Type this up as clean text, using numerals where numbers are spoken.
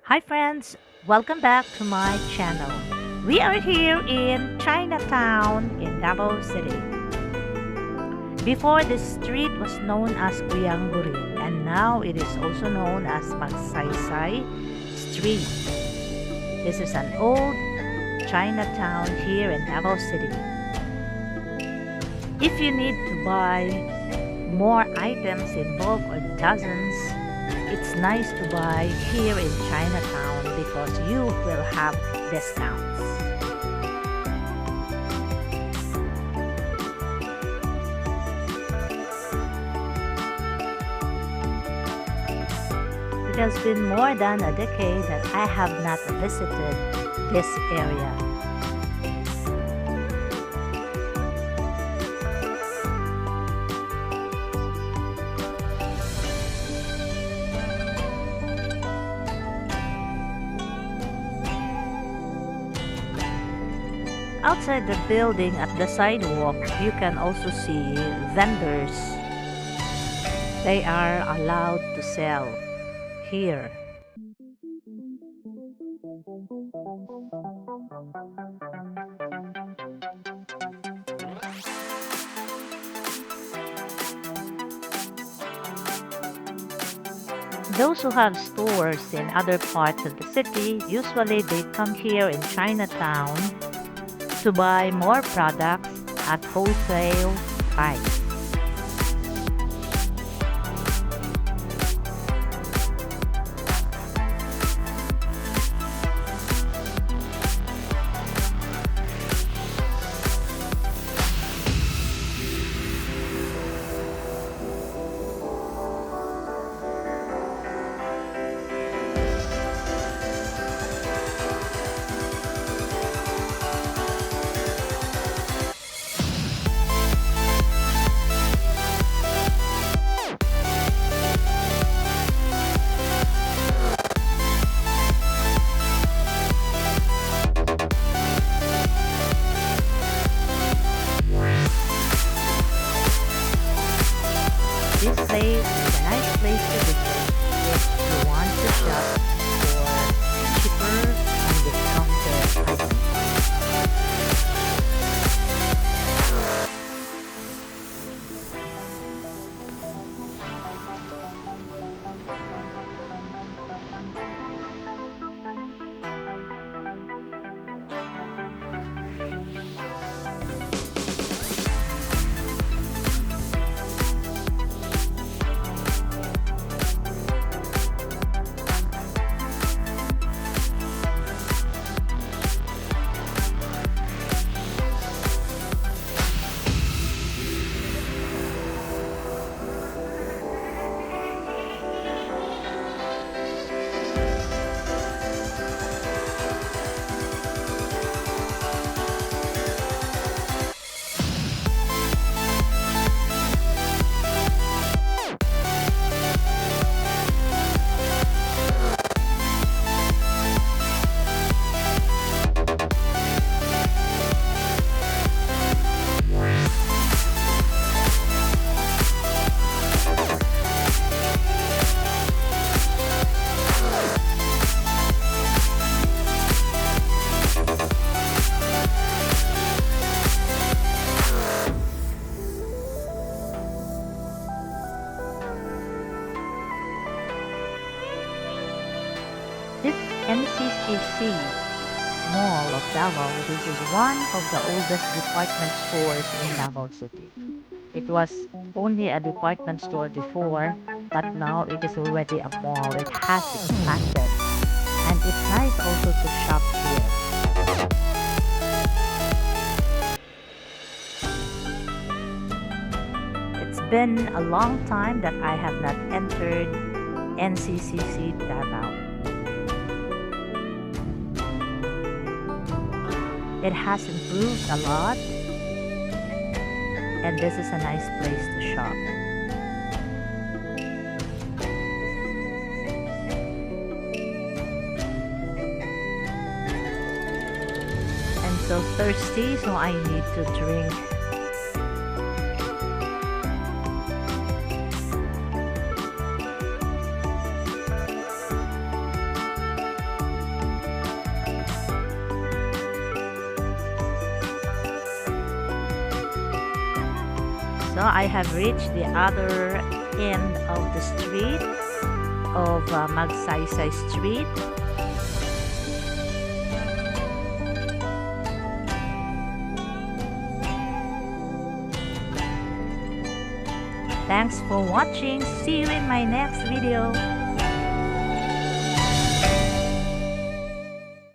Hi friends, welcome back to my channel. We are here in Chinatown in Davao City. Before this street was known as Guyanggurin and now it is also known as Magsaysay Street. This is an old Chinatown here in Davao City. If you need to buy more items in bulk or dozens, it's nice to buy here in Chinatown because you will have discounts. It has been more than a decade that I have not visited this area. Outside the building at the sidewalk, you can also see vendors. They are allowed to sell here. Those who have stores in other parts of the city, usually they come here in Chinatown to buy more products at wholesale price. This place is a nice place to visit if you want to shop for cheaper and discounted items. This NCCC Mall of Davao, this is one of the oldest department stores in Davao City. It was only a department store before, but now it is already a mall. It has expanded, and it's nice also to shop here. It's been a long time that I have not entered NCCC Davao. It has improved a lot, and this is a nice place to shop. I'm so thirsty, so I need to drink. So I have reached the other end of the street of Magsaysay Street. Thanks for watching. See you in my next video.